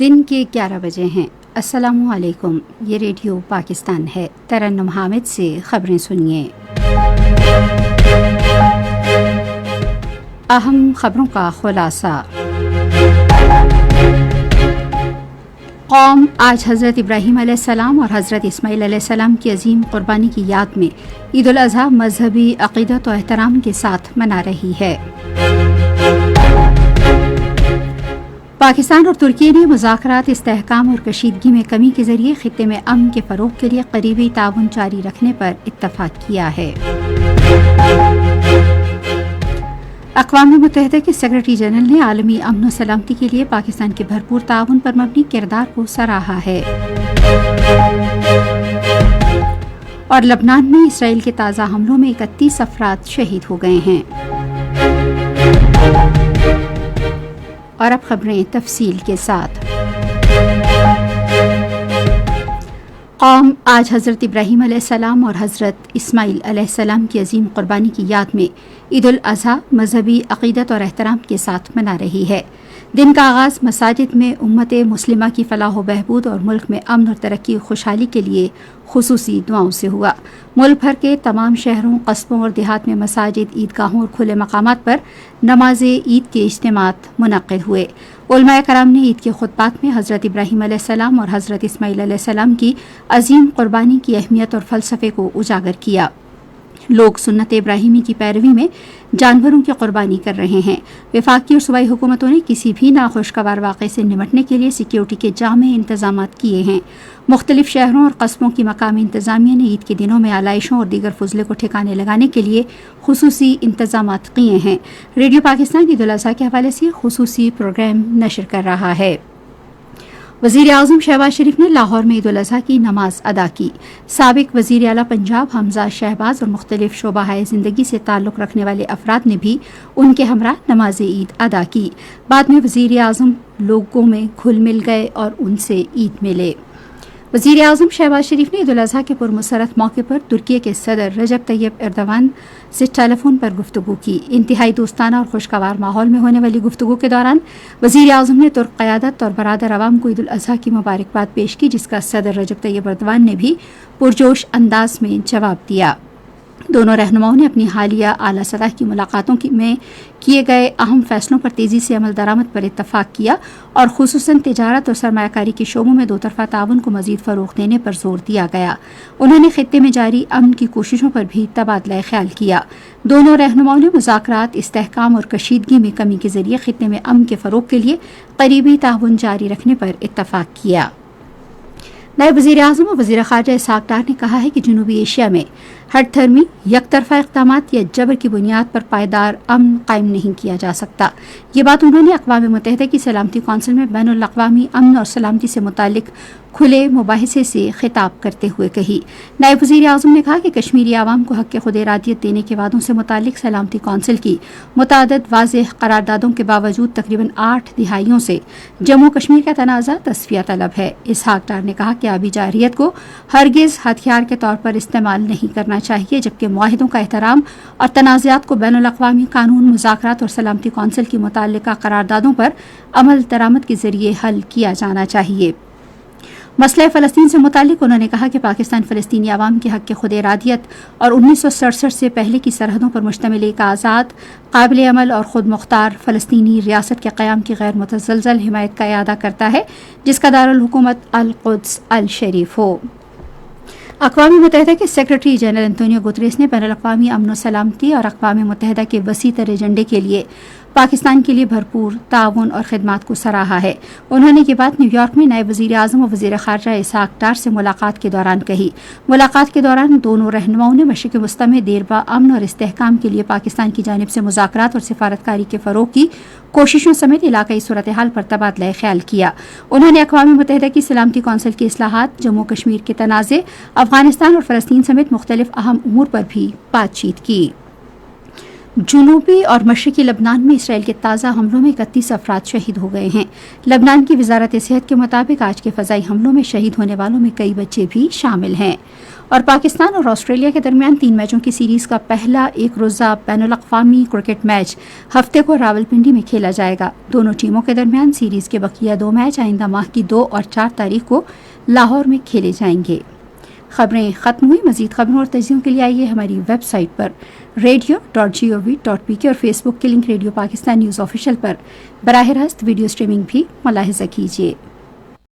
دن کے 11 بجے ہیں۔ السلام علیکم، یہ ریڈیو پاکستان ہے۔ ترنم حامد سے خبریں سنیے۔ اہم خبروں کا خلاصہ۔ قوم آج حضرت ابراہیم علیہ السلام اور حضرت اسماعیل علیہ السلام کی عظیم قربانی کی یاد میں عید الاضحیٰ مذہبی عقیدت و احترام کے ساتھ منا رہی ہے۔ پاکستان اور ترکی نے مذاکرات، استحکام اور کشیدگی میں کمی کے ذریعے خطے میں امن کے فروغ کے لیے قریبی تعاون جاری رکھنے پر اتفاق کیا ہے۔ اقوام متحدہ کے سیکرٹری جنرل نے عالمی امن و سلامتی کے لیے پاکستان کے بھرپور تعاون پر مبنی کردار کو سراہا ہے۔ اور لبنان میں اسرائیل کے تازہ حملوں میں 31 افراد شہید ہو گئے ہیں۔ اور اب خبریں تفصیل کے ساتھ۔ قوم آج حضرت ابراہیم علیہ السلام اور حضرت اسماعیل علیہ السلام کی عظیم قربانی کی یاد میں عید الاضحیٰ مذہبی عقیدت اور احترام کے ساتھ منا رہی ہے۔ دن کا آغاز مساجد میں امت مسلمہ کی فلاح و بہبود اور ملک میں امن اور ترقی و خوشحالی کے لیے خصوصی دعاؤں سے ہوا۔ ملک بھر کے تمام شہروں، قصبوں اور دیہات میں مساجد، عیدگاہوں اور کھلے مقامات پر نماز عید کے اجتماعات منعقد ہوئے۔ علماء کرام نے عید کے خطبات میں حضرت ابراہیم علیہ السلام اور حضرت اسماعیل علیہ السلام کی عظیم قربانی کی اہمیت اور فلسفے کو اجاگر کیا۔ لوگ سنت ابراہیمی کی پیروی میں جانوروں کی قربانی کر رہے ہیں۔ وفاقی اور صوبائی حکومتوں نے کسی بھی ناخوشگوار واقعے سے نمٹنے کے لیے سیکیورٹی کے جامع انتظامات کیے ہیں۔ مختلف شہروں اور قصبوں کی مقامی انتظامیہ نے عید کے دنوں میں آلائشوں اور دیگر فضلے کو ٹھکانے لگانے کے لیے خصوصی انتظامات کیے ہیں۔ ریڈیو پاکستان عید الاضحیٰ کے حوالے سے خصوصی پروگرام نشر کر رہا ہے۔ وزیر اعظم شہباز شریف نے لاہور میں عید الاضحیٰ کی نماز ادا کی۔ سابق وزیر اعلیٰ پنجاب حمزہ شہباز اور مختلف شعبہ زندگی سے تعلق رکھنے والے افراد نے بھی ان کے ہمراہ نماز عید ادا کی۔ بعد میں وزیر اعظم لوگوں میں گھل مل گئے اور ان سے عید ملے۔ وزیر اعظم شہباز شریف نے عید الاضحیٰ کے پرمسرت موقع پر ترکی کے صدر رجب طیب ایردوان سے ٹیلی فون پر گفتگو کی۔ انتہائی دوستانہ اور خوشگوار ماحول میں ہونے والی گفتگو کے دوران وزیر اعظم نے ترک قیادت اور برادر عوام کو عید الاضحیٰ کی مبارکباد پیش کی، جس کا صدر رجب طیب ایردوان نے بھی پرجوش انداز میں جواب دیا۔ دونوں رہنماؤں نے اپنی حالیہ اعلیٰ سطح کی ملاقاتوں میں کیے گئے اہم فیصلوں پر تیزی سے عمل درآمد پر اتفاق کیا اور خصوصاً تجارت اور سرمایہ کاری کے شعبوں میں دو طرفہ تعاون کو مزید فروغ دینے پر زور دیا گیا۔ انہوں نے خطے میں جاری امن کی کوششوں پر بھی تبادلہ خیال کیا۔ دونوں رہنماؤں نے مذاکرات، استحکام اور کشیدگی میں کمی کے ذریعے خطے میں امن کے فروغ کے لیے قریبی تعاون جاری رکھنے پر اتفاق کیا۔ نائب وزیر اعظم اور وزیر خارجہ اسحاق ڈار نے کہا ہے کہ جنوبی ایشیا میں ہٹ دھرمی، یک طرفہ اقدامات یا جبر کی بنیاد پر پائیدار امن قائم نہیں کیا جا سکتا۔ یہ بات انہوں نے اقوام متحدہ کی سلامتی کونسل میں بین الاقوامی امن اور سلامتی سے متعلق کھلے مباحثے سے خطاب کرتے ہوئے کہی۔ نائب وزیر اعظم نے کہا کہ کشمیری عوام کو حق خود ارادیت دینے کے وعدوں سے متعلق سلامتی کونسل کی متعدد واضح قراردادوں کے باوجود تقریباً 8 دہائیوں سے جموں کشمیر کا تنازع تصفیہ طلب ہے۔ اسحاق ڈار نے کہا کہ آبی جارحیت کو ہرگز ہتھیار کے طور پر استعمال نہیں کرنا چاہیے، جبکہ معاہدوں کا احترام اور تنازعات کو بین الاقوامی قانون، مذاکرات اور سلامتی کونسل کی متعلقہ قراردادوں پر عمل درآمد کے ذریعے حل کیا جانا چاہیے۔ مسئلہ فلسطین سے متعلق انہوں نے کہا کہ پاکستان فلسطینی عوام کے حق خود ارادیت اور 1967 سے پہلے کی سرحدوں پر مشتمل ایک آزاد، قابل عمل اور خود مختار فلسطینی ریاست کے قیام کی غیر متزلزل حمایت کا اعادہ کرتا ہے، جس کا دارالحکومت القدس الشریف ہو۔ اقوام متحدہ کے سیکرٹری جنرل انتونیو گوتریس نے بین الاقوامی امن و سلامتی اور اقوام متحدہ کے وسیع تر ایجنڈے کے لیے پاکستان کے لیے بھرپور تعاون اور خدمات کو سراہا ہے۔ انہوں نے یہ بات نیو یارک میں نائب وزیر اعظم اور وزیر خارجہ اسحاق ڈار سے ملاقات کے دوران کہی۔ ملاقات کے دوران دونوں رہنماؤں نے مشرق وسطی میں دیرپا امن اور استحکام کے لیے پاکستان کی جانب سے مذاکرات اور سفارتکاری کے فروغ کی کوششوں سمیت علاقائی صورتحال پر تبادلہ خیال کیا۔ انہوں نے اقوام متحدہ کی سلامتی کونسل کی اصلاحات، جموں کشمیر کے تنازع، افغانستان اور فلسطین سمیت مختلف اہم امور پر بھی بات چیت کی۔ جنوبی اور مشرقی لبنان میں اسرائیل کے تازہ حملوں میں 31 افراد شہید ہو گئے ہیں۔ لبنان کی وزارت صحت کے مطابق آج کے فضائی حملوں میں شہید ہونے والوں میں کئی بچے بھی شامل ہیں۔ اور پاکستان اور آسٹریلیا کے درمیان 3 میچوں کی سیریز کا پہلا ایک روزہ بین الاقوامی کرکٹ میچ ہفتے کو راولپنڈی میں کھیلا جائے گا. دونوں ٹیموں کے درمیان سیریز کے بقیہ 2 میچ آئندہ ماہ کی 2 اور 4 تاریخ کو لاہور میں کھیلے جائیں گے. خبریں ختم ہوئی. مزید خبروں اور تجزیوں کے لیے آئیے ہماری ویب سائٹ پر radio.gov.pk اور فیس بک کے link radio Pakistan news official پر براہ راست ویڈیو اسٹریمنگ بھی ملاحظہ کیجیے.